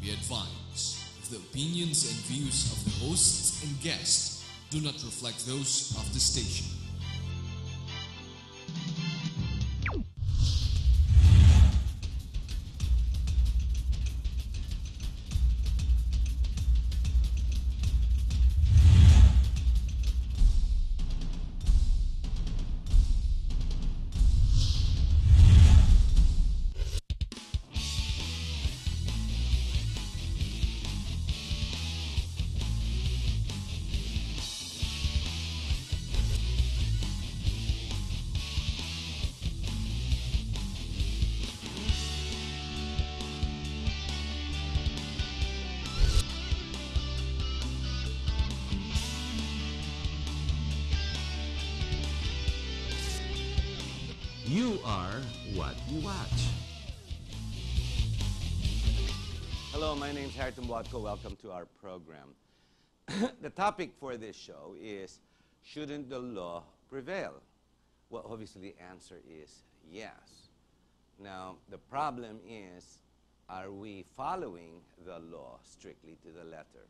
We advise if the opinions and views of the hosts and guests do not reflect those of the station. You are what you watch. Hello, my name's Harton Watko. Welcome to our program. The topic for this show is, shouldn't the law prevail? Well, obviously the answer is yes. Now, the problem is, are we following the law strictly to the letter?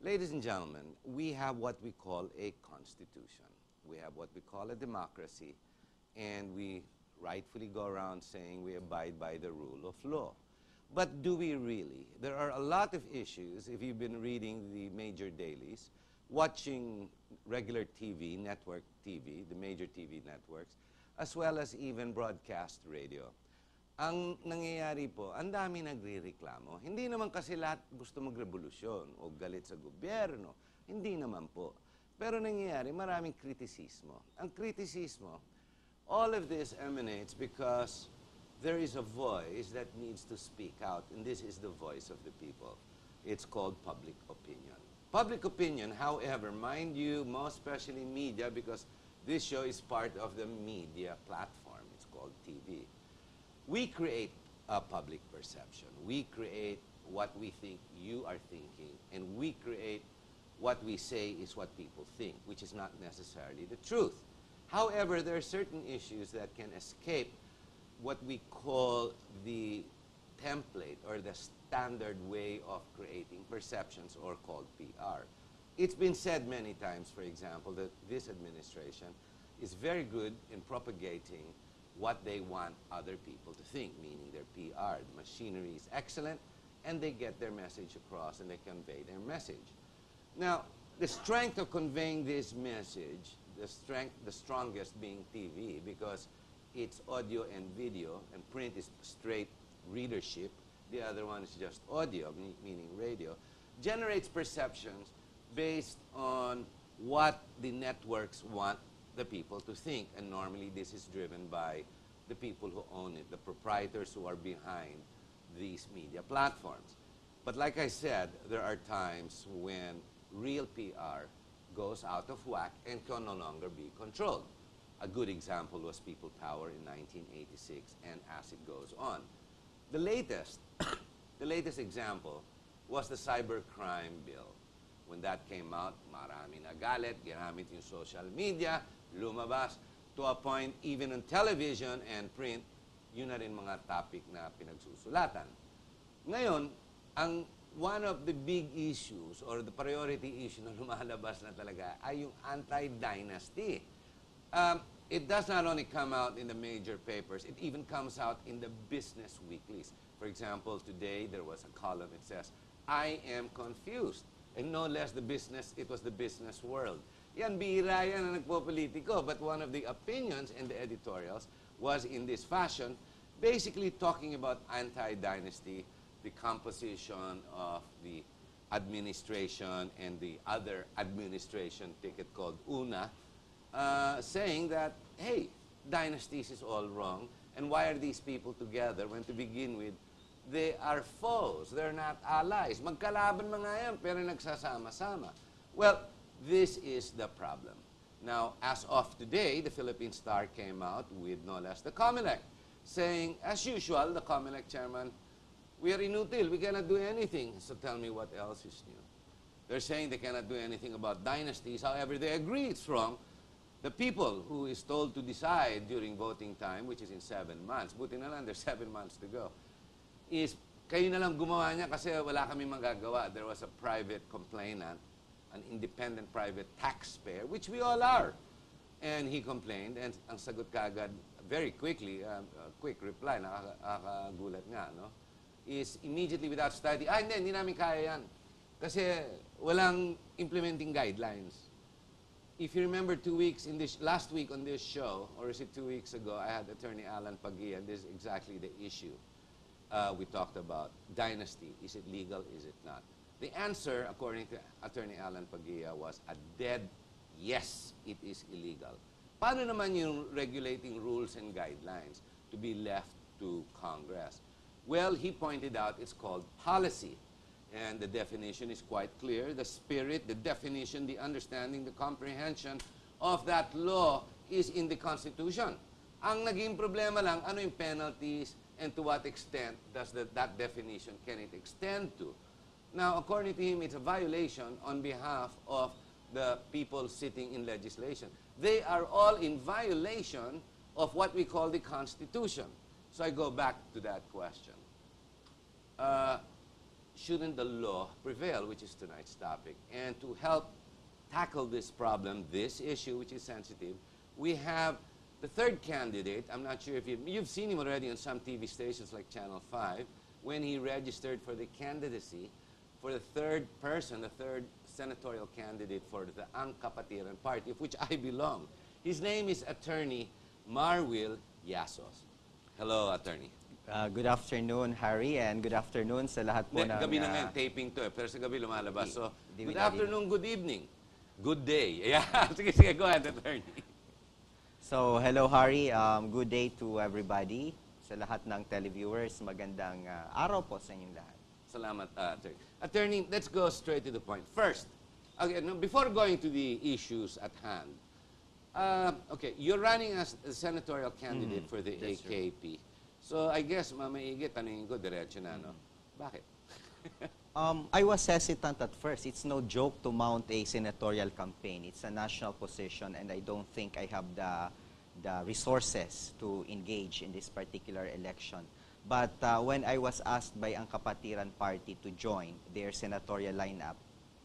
Ladies and gentlemen, we have what we call a constitution. We have what we call a democracy, and we rightfully go around saying we abide by the rule of law. But do we really? There are a lot of issues, if you've been reading the major dailies, watching regular TV, network TV, the major TV networks, as well as even broadcast radio. Ang nangyayari po, ang dami nagre-reklamo. Hindi naman kasi lahat gusto magrevolusyon o galit sa gobyerno. Hindi naman po. Pero nangyayari, maraming kritisismo. Ang kritisismo, all of this emanates because there is a voice that needs to speak out, and this is the voice of the people. It's called public opinion. Public opinion, however, mind you, most especially media, because this show is part of the media platform. It's called TV. We create a public perception. We create what we think you are thinking, and we create what we say is what people think, which is not necessarily the truth. However, there are certain issues that can escape what we call the template or the standard way of creating perceptions, or called PR. It's been said many times, for example, that this administration is very good in propagating what they want other people to think, meaning their PR. The machinery is excellent, and they get their message across, and they convey their message. Now, the strength of conveying this message, the strongest being TV, because it's audio and video, and print is straight readership. The other one is just audio, meaning radio, generates perceptions based on what the networks want the people to think. And normally this is driven by the people who own it, the proprietors who are behind these media platforms. But like I said, there are times when real PR goes out of whack and can no longer be controlled. A good example was People Power in 1986, and as it goes on. The latest example was the cybercrime bill. When that came out, marami nagalit, ginamit yung social media, lumabas, to a point even on television and print, yun na rin mga topic na pinagsusulatan. Ngayon, one of the big issues or the priority issue na lumalabas na talaga ay yung anti-dynasty. It does not only come out in the major papers, it even comes out in the business weeklies. For example, today there was a column that says, "I am confused." And no less it was the business world. Yan, bihira yan na nagpo-politiko. But one of the opinions in the editorials was in this fashion, basically talking about anti-dynasty, the composition of the administration and the other administration ticket called UNA, saying that, hey, dynasties is all wrong, and why are these people together when to begin with, they are foes, they're not allies. Magkalaban mga yan, pero nagsasama-sama. Well, this is the problem. Now, as of today, the Philippine Star came out with no less the COMELEC, saying, as usual, the COMELEC chairman, we are inutil, we cannot do anything. So tell me what else is new. They're saying they cannot do anything about dynasties. However, they agree it's wrong. The people who is told to decide during voting time, which is in 7 months, buti na lang, there's 7 months to go, is kayo na lang gumawa niya kasi wala kami magagawa. There was a private complainant, an independent private taxpayer, which we all are. And he complained, and ang sagot kaagad, very quickly, quick reply, nakakagulat nga, no? Is immediately without study, hindi namin kaya yan. Kasi walang implementing guidelines. If you remember 2 weeks last week on this show, or is it 2 weeks ago, I had Attorney Alan Pagia, and this is exactly the issue we talked about. Dynasty, is it legal, is it not? The answer, according to Attorney Alan Pagia, was a dead yes, it is illegal. Paano naman yung regulating rules and guidelines to be left to Congress? Well, he pointed out it's called policy. And the definition is quite clear. The spirit, the definition, the understanding, the comprehension of that law is in the Constitution. Ang naging problema lang, ano yung penalties and to what extent does that definition, can it extend to? Now, according to him, it's a violation on behalf of the people sitting in legislation. They are all in violation of what we call the Constitution. So I go back to that question. Shouldn't the law prevail, which is tonight's topic? And to help tackle this problem, this issue, which is sensitive, we have the third candidate. I'm not sure if you've seen him already on some TV stations like Channel 5, when he registered for the candidacy for the third person, the third senatorial candidate for the Angkapatiran Party, of which I belong. His name is Attorney Marwil Yasos. Hello, Attorney. Good afternoon, Harry, and good afternoon sa lahat po ng... Gabi na ngayon, taping to pero sa gabi lumalabas. So, good afternoon, good evening, good day. Yeah. Sige, go ahead, Attorney. So, hello, Harry. Good day to everybody. Sa lahat ng televiewers, magandang araw po sa inyong lahat. Salamat, Attorney. Attorney, let's go straight to the point. First, okay, before going to the issues at hand, okay, you're running as a senatorial candidate for the AKP. True. So, I guess, mamaigit, tanongin ko, diretso na, no? Bakit? I was hesitant at first. It's no joke to mount a senatorial campaign. It's a national position, and I don't think I have the resources to engage in this particular election. But when I was asked by Angkapatiran Party to join their senatorial lineup,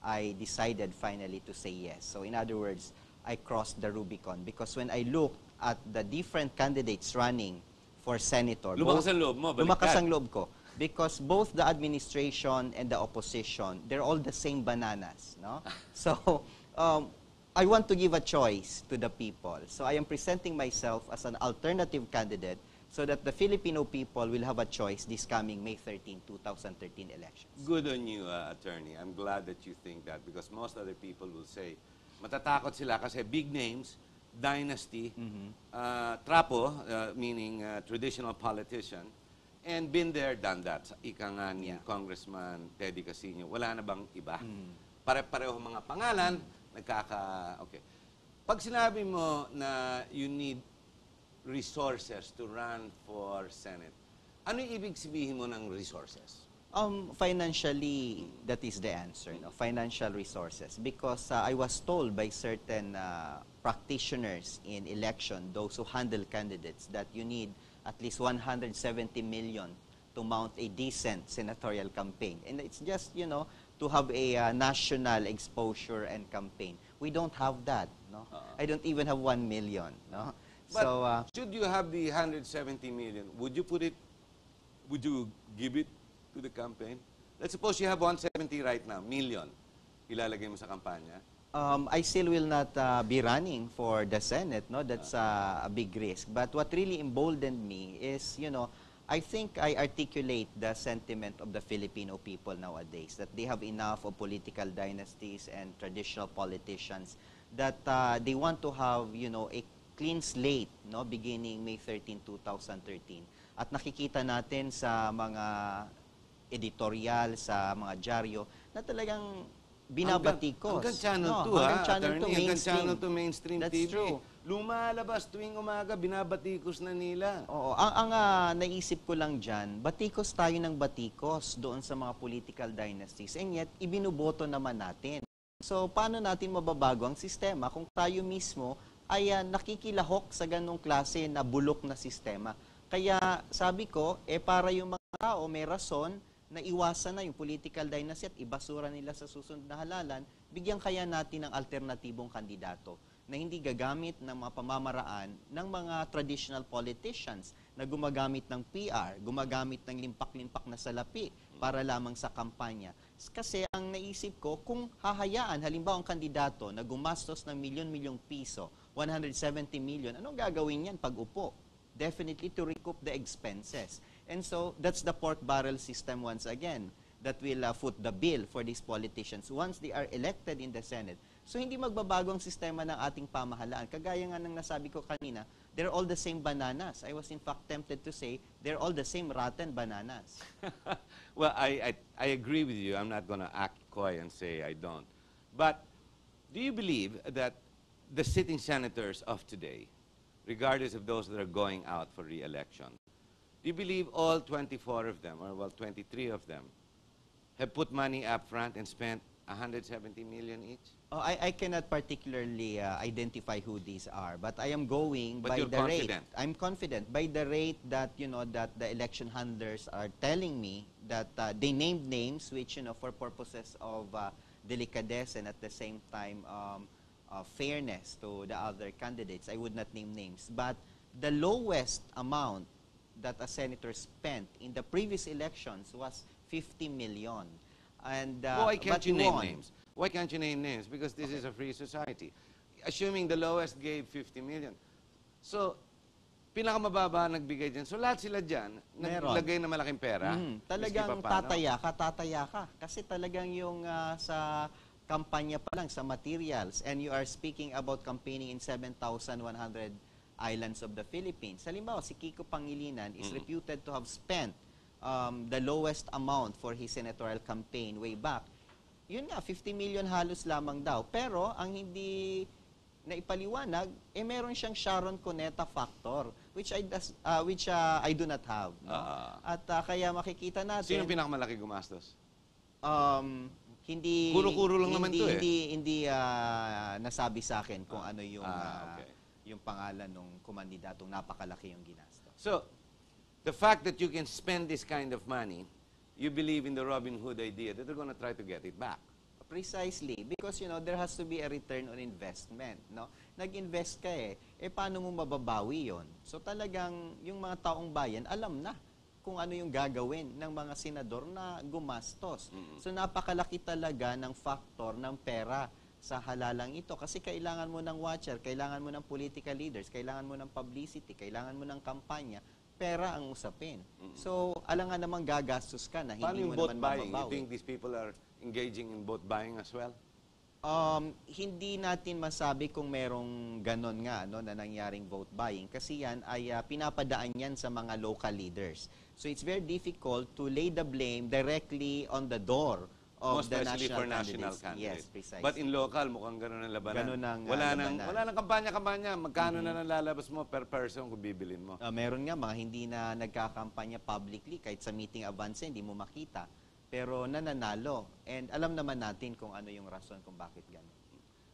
I decided finally to say yes. So, in other words, I crossed the Rubicon. Because when I looked at the different candidates running for senator. Lumakas ang loob mo, baliktad. Lumakas ang loob ko. Because both the administration and the opposition, they're all the same bananas. No? So, I want to give a choice to the people. So, I am presenting myself as an alternative candidate so that the Filipino people will have a choice this coming May 13, 2013 elections. Good on you, Attorney. I'm glad that you think that because most other people will say, matatakot sila kasi big names, dynasty, trapo, meaning traditional politician, and been there, done that. Ika nga ni Congressman Teddy Casino, wala na bang iba? Pare-pareho mga pangalan, okay. Pag sinabi mo na you need resources to run for Senate, ano yung ibig sabihin mo ng resources? Financially, that is the answer, no? Financial resources. Because I was told by certain practitioners in election, those who handle candidates, that you need at least 170 million to mount a decent senatorial campaign. And it's just, you know, to have a national exposure and campaign. We don't have that, no? I don't even have 1 million, no? But so, should you have the 170 million, would you give it to the campaign? Let's suppose you have 170 right now, million. Ilalagay mo sa kampanya? I still will not be running for the Senate, no? That's a big risk. But what really emboldened me is, you know, I think I articulate the sentiment of the Filipino people nowadays, that they have enough of political dynasties and traditional politicians, that they want to have, you know, a clean slate, no, beginning May 13, 2013. At nakikita natin sa mga editorial, sa mga dyaryo, na talagang binabatikos. Hanggang Channel 2, hanggang Channel 2, hanggang Channel 2 mainstream That's TV. True. Lumalabas tuwing umaga, binabatikos na nila. Oo, ang naisip ko lang dyan, batikos tayo ng batikos doon sa mga political dynasties, and yet, ibinuboto naman natin. So, paano natin mababago ang sistema kung tayo mismo ay nakikilahok sa ganong klase na bulok na sistema? Kaya, sabi ko, para yung mga tao may rason na iwasan na yung political dynasty at ibasura nila sa susunod na halalan, bigyan kaya natin ng alternatibong kandidato na hindi gagamit ng mga pamamaraan ng mga traditional politicians na gumagamit ng PR, gumagamit ng limpak-limpak na salapi para lamang sa kampanya. Kasi ang naisip ko, kung hahayaan, halimbawa ang kandidato na gumastos ng milyon-milyong piso, 170 million, anong gagawin yan pag upo? Definitely to recoup the expenses. And so, that's the pork barrel system once again that will foot the bill for these politicians once they are elected in the Senate. So, hindi magbabago ang sistema ng ating pamahalaan. Kagaya nga ng nasabi ko kanina, they're all the same bananas. I was in fact tempted to say, they're all the same rotten bananas. Well, I agree with you. I'm not going to act coy and say I don't. But do you believe that the sitting senators of today, regardless of those that are going out for re-election, do you believe all 24 of them, or well, 23 of them, have put money up front and spent 170 million each? Oh, I cannot particularly identify who these are, but I am going But by you're the confident. rate. I'm confident by the rate that that the election handlers are telling me that they named names which for purposes of delicadez and at the same time fairness to the other candidates. I would not name names, but the lowest amount that a senator spent in the previous elections was 50 million. And Why can't but you he name won. names? Why can't you name names? Because this is a free society. Assuming the lowest gave 50 million. So, pinakamababa nagbigay dyan. So, lahat sila dyan, Meron. naglagay na malaking pera. Talagang Miski papaano. tataya ka. Kasi talagang yung sa kampanya pa lang, sa materials, and you are speaking about campaigning in 7,100 islands of the Philippines. Halimbawa, si Kiko Pangilinan is reputed to have spent the lowest amount for his senatorial campaign way back. Yun nga, 50 million halos lamang daw. Pero, ang hindi naipaliwanag, meron siyang Sharon Cuneta factor, which I do not have. No? At kaya makikita natin... Sino pinakamalaki gumastos? Hindi... Kuro-kuro lang naman to eh. Hindi nasabi sa akin kung ano yung, okay. yung pangalan ng kumandidatong napakalaki yung ginastos. So, the fact that you can spend this kind of money, you believe in the Robin Hood idea that they're going to try to get it back. Precisely, because there has to be a return on investment, no? Nag-invest ka paano mo mababawi 'yon? So talagang yung mga taong bayan alam na kung ano yung gagawin ng mga senador na gumastos. So napakalaki talaga ng factor ng pera sa halalang ito kasi kailangan mo ng watcher, kailangan mo ng political leaders, kailangan mo ng publicity, kailangan mo ng kampanya. Pera ang usapin. So, alangan namang gagastos ka na hindi mo vote naman buying? You mababawi. think these people are engaging in vote buying as well? Hindi natin masabi kung merong ganon nga na nangyaring vote buying kasi yan ay pinapadaan yan sa mga local leaders. So, it's very difficult to lay the blame directly on the door of Most the especially national for national candidates. candidates. Yes, precisely. But in local, mukhang gano'n ang labanan. Ganun ang, wala labanan. nang kampanya-kampanya. Magkano na nalalabas mo per person kung bibilin mo? Meron nga mga hindi na nagkakampanya publicly kahit sa meeting advance hindi mo makita. Pero nananalo. And alam naman natin kung ano yung rason kung bakit gano'n.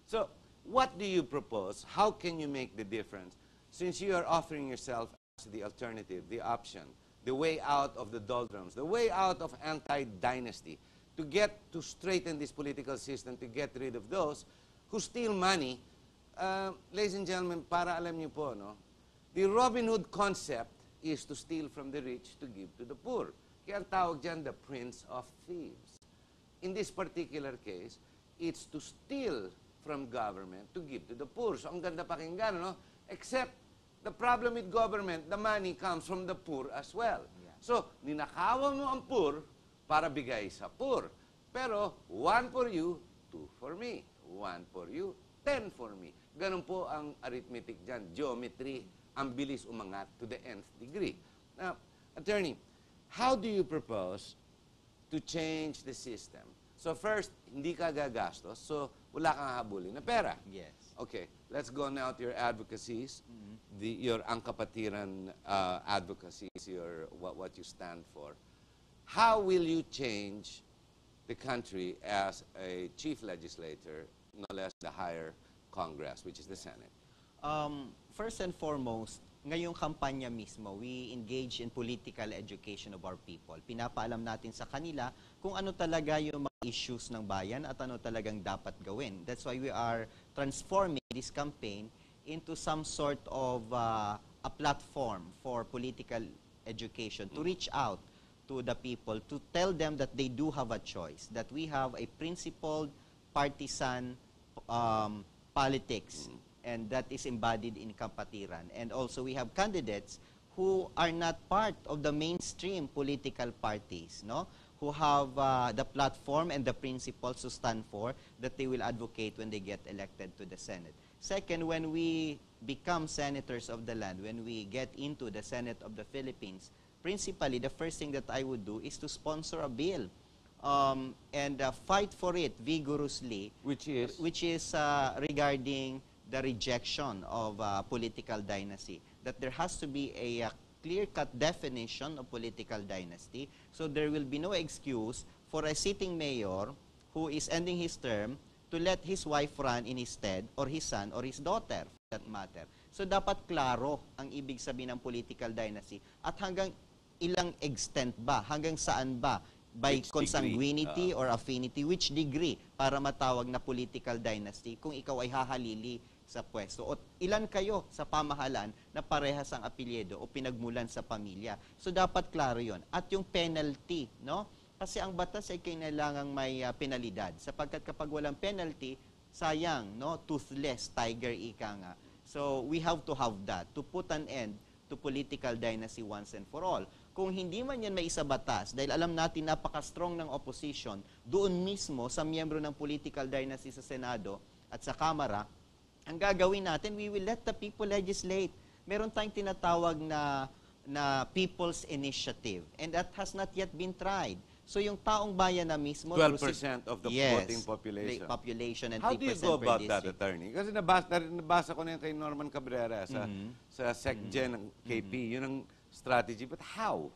So, what do you propose? How can you make the difference? Since you are offering yourself as the alternative, the option, the way out of the doldrums, the way out of anti-dynasty, to straighten this political system, to get rid of those who steal money. Ladies and gentlemen, para alam niyo po, no? The Robin Hood concept is to steal from the rich to give to the poor. Kaya ang tawag dyan, the Prince of Thieves. In this particular case, it's to steal from government to give to the poor. So ang ganda pakinggan, no? Except, the problem with government, the money comes from the poor as well. Yeah. So, ninakawan mo ang poor, para bigay sa poor. Pero, 1 for you, 2 for me. 1 for you, 10 for me. Ganun po ang arithmetic dyan. Geometry, ang bilis umangat to the nth degree. Now, attorney, how do you propose to change the system? So first, hindi ka gagastos, so wala kang habulin na pera. Yes. Okay, let's go now to your advocacies, your angkapatiran advocacies, what you stand for. How will you change the country as a chief legislator, no less the higher Congress, which is the Senate? First and foremost, ngayong kampanya mismo, we engage in political education of our people. Pinapaalam natin sa kanila kung ano talaga yung mga issues ng bayan at ano talagang dapat gawin. That's why we are transforming this campaign into some sort of a platform for political education to reach out to the people, to tell them that they do have a choice, that we have a principled partisan politics, and that is embodied in Kapatiran. And also we have candidates who are not part of the mainstream political parties, no? Who have the platform and the principles to stand for that they will advocate when they get elected to the Senate. Second, when we become senators of the land, when we get into the Senate of the Philippines, principally, the first thing that I would do is to sponsor a bill and fight for it vigorously. Which is? Which is regarding the rejection of political dynasty. That there has to be a clear-cut definition of political dynasty, so there will be no excuse for a sitting mayor who is ending his term to let his wife run in his stead, or his son, or his daughter, for that matter. So dapat klaro ang ibig sabihin ng political dynasty at hanggang ilang extent ba, hanggang saan ba, by Which consanguinity degree? or affinity, which degree para matawag na political dynasty kung ikaw ay hahalili sa pwesto. O ilan kayo sa pamahalaan na parehas ang apelyido o pinagmulan sa pamilya. So dapat klaro yon. At yung penalty, no? Kasi ang batas ay kailangang may penalidad. Sapagkat kapag walang penalty, sayang, no? Toothless tiger ika nga. So we have to have that to put an end to political dynasty once and for all. Kung hindi man yan may isa batas, dahil alam natin napaka-strong ng opposition, doon mismo sa miyembro ng political dynasty sa Senado at sa Kamara, ang gagawin natin, we will let the people legislate. Meron tayong tinatawag na People's Initiative, and that has not yet been tried. So yung taong bayan na mismo... 12% of the voting population. The population and 3% How do you go per about district. that, attorney? Kasi nabasa ko na yun kay Norman Cabrera sa SecGen ng KP. Yun ang strategy. But how?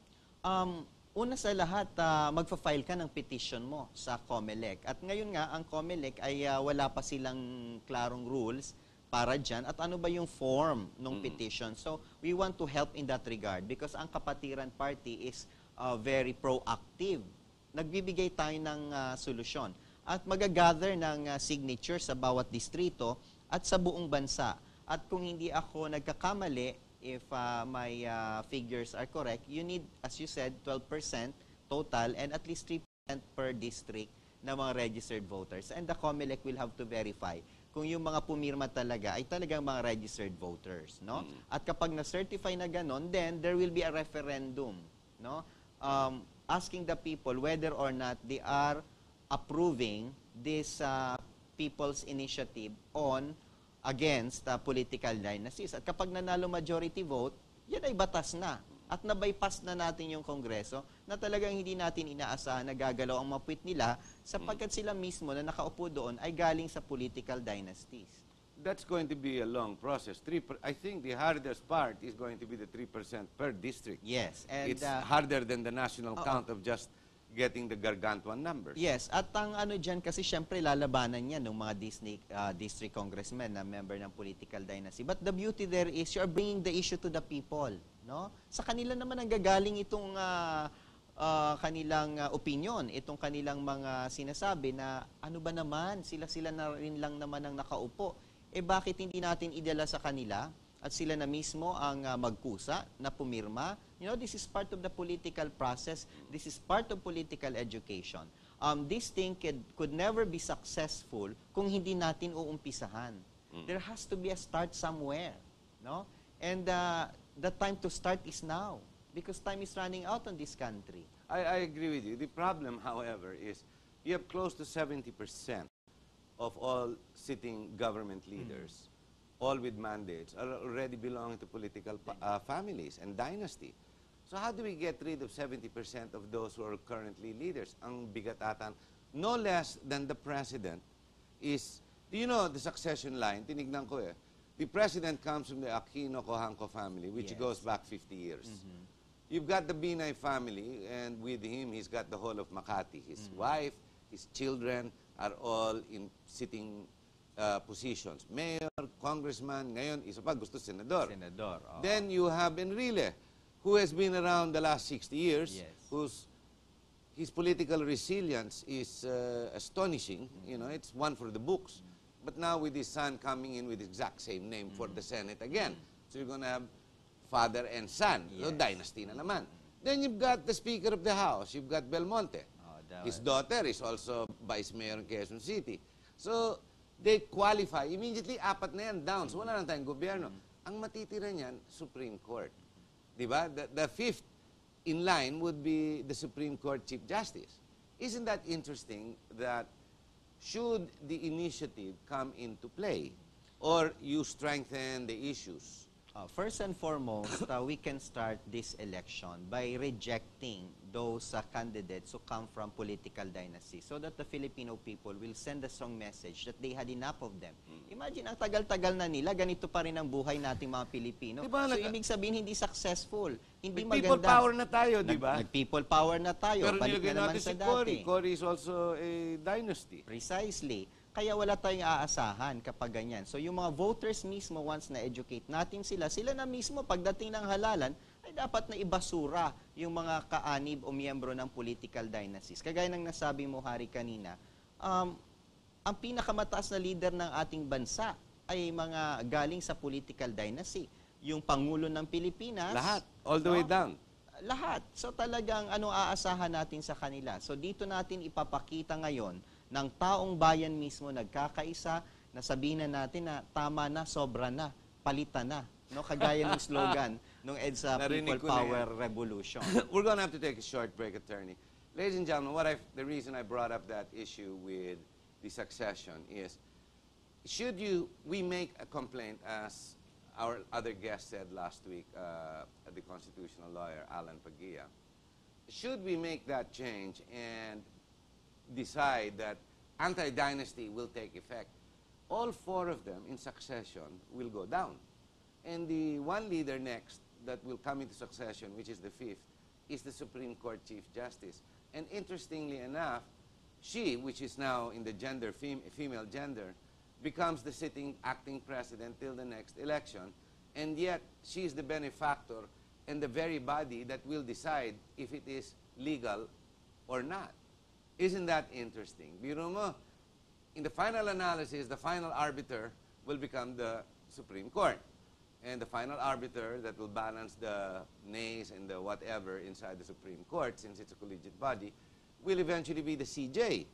Una sa lahat, magfa-file ka ng petition mo sa COMELEC. At ngayon nga, ang COMELEC ay wala pa silang klarong rules para dyan. At ano ba yung form ng petition? So, we want to help in that regard because ang Kapatiran Party is very proactive. Nagbibigay tayo ng solusyon. At magagather ng signatures sa bawat distrito at sa buong bansa. At kung hindi ako nagkakamali, if my figures are correct, you need, as you said, 12% total and at least 3% per district na mga registered voters. And the COMELEC will have to verify kung yung mga pumirma talaga ay talagang mga registered voters, no? At kapag na-certify na ganon, then there will be a referendum, no? Asking the people whether or not they are approving this people's initiative on against political dynasties. At kapag nanalo majority vote, yan ay batas na. At na-bypass na natin yung Kongreso na talagang hindi natin inaasahan na gagalaw ang mapwit nila sapagkat sila mismo na nakaupo doon ay galing sa political dynasties. That's going to be a long process. I think the hardest part is going to be the 3% per district. Yes. And, it's harder than the national count of just getting the gargantuan numbers. Yes, at ang ano dyan, kasi syempre lalabanan yan ng mga district congressmen na member ng political dynasty. But the beauty there is you are bringing the issue to the people. No? Sa kanila naman ang gagaling itong kanilang opinion, itong kanilang mga sinasabi na ano ba naman, sila na rin lang naman ang nakaupo. Eh bakit hindi natin idala sa kanila at sila na mismo ang magkusa na pumirma? You know, this is part of the political process. This is part of political education. This thing could never be successful kung hindi natin uumpisahan. There has to be a start somewhere, no? And the time to start is now because time is running out on this country. I agree with you. The problem, however, is you have close to 70% of all sitting government leaders, all with mandates, are already belonging to political families and dynasty. So how do we get rid of 70% of those who are currently leaders? Ang bigat atan, no less than the president is, do you know the succession line? Tinignan ko eh. The president comes from the Aquino Cojanco family, which Yes. goes back 50 years. You've got the Binay family, and with him, he's got the whole of Makati. His wife, his children are all in sitting positions. Mayor, congressman, ngayon, isa pa gusto senador. Senador. Oo. Then you have Enrile, who has been around the last 60 years, Yes. his political resilience is astonishing. You know, it's one for the books. But now with his son coming in with the exact same name for the Senate again. So you're going to have father and son. So Yes. dynasty na naman. Then you've got the Speaker of the House. You've got Belmonte. His daughter is also Vice Mayor in Quezon City. So they qualify. Immediately, apat na yan down. So wala na tayong gobyerno. Ang matitira niyan, Supreme Court. Diba? The fifth in line would be the Supreme Court Chief Justice. Isn't that interesting that should the initiative come into play or you strengthen the issues? First and foremost, we can start this election by rejecting those candidates who come from political dynasties so that the Filipino people will send a strong message that they had enough of them. Imagine, ang tagal-tagal na nila, ganito pa rin ang buhay nating mga Pilipino. Diba, so, ibig sabihin, hindi successful. Hindi People maganda. power na tayo, di ba? Nag-people power na tayo. Pero Balik nilagay na naman natin sa si Cory. dati. Cory is also a dynasty. Precisely. Kaya wala tayong aasahan kapag ganyan. So yung mga voters mismo, once na-educate natin sila, sila na mismo pagdating ng halalan, ay dapat na ibasura yung mga kaanib o miyembro ng political dynasties. Kagaya ng nasabi mo, Hari, kanina, ang pinakamataas na leader ng ating bansa ay mga galing sa political dynasty. Yung Pangulo ng Pilipinas. Lahat. All the way down. Lahat. So talagang anong aasahan natin sa kanila? So dito natin ipapakita ngayon ng taong bayan mismo nagkakaisa na sabihin na natin na tama na, sobra na, palitan na. No? Kagaya ng slogan ng EDSA Narinig People ko na Power yan. Revolution. We're going to have to take a short break, Attorney. Ladies and gentlemen, the reason I brought up that issue with the succession is, we make a complaint, as our other guest said last week, the constitutional lawyer, Alan Pagia, should we make that change and decide that anti-dynasty will take effect, all four of them in succession will go down. And the one leader next that will come into succession, which is the fifth, is the Supreme Court Chief Justice. And interestingly enough, she, which is now in the gender, female gender, becomes the sitting acting president till the next election. And yet, she is the benefactor and the very body that will decide if it is legal or not. Isn't that interesting? Biro mo, in the final analysis, the final arbiter will become the Supreme Court. And the final arbiter that will balance the nays and the whatever inside the Supreme Court, since it's a collegiate body, will eventually be the CJ.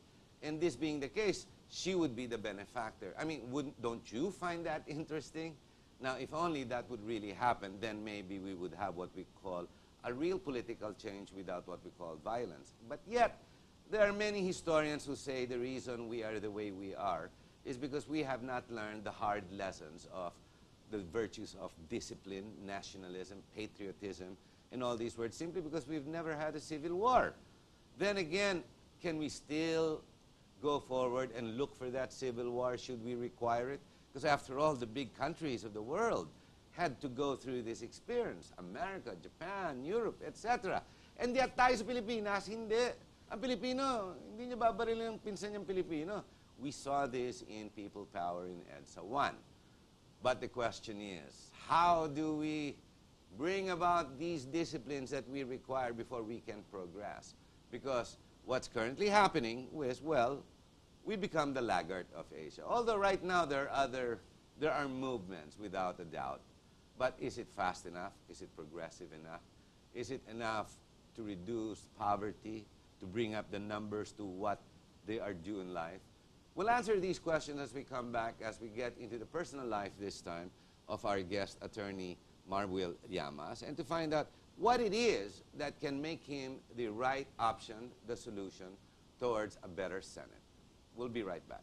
And this being the case, she would be the benefactor. I mean, don't you find that interesting? Now, if only that would really happen, then maybe we would have what we call a real political change without what we call violence. But yet, there are many historians who say the reason we are the way we are is because we have not learned the hard lessons of the virtues of discipline, nationalism, patriotism, and all these words, simply because we've never had a civil war. Then again, can we still go forward and look for that civil war should we require it? Because after all, the big countries of the world had to go through this experience. America, Japan, Europe, etc. And yet tayo sa Pilipinas, hindi. Ang Pilipino, hindi niya babarilin ang pinsan niyang Pilipino. We saw this in people power in EDSA 1. But the question is, how do we bring about these disciplines that we require before we can progress? Because what's currently happening is, well, we become the laggard of Asia. Although right now there are movements without a doubt. But is it fast enough? Is it progressive enough? Is it enough to reduce poverty, to bring up the numbers to what they are due in life? We'll answer these questions as we come back, as we get into the personal life this time of our guest, Attorney Marbuel Llamas, and to find out what it is that can make him the right option, the solution towards a better Senate. We'll be right back.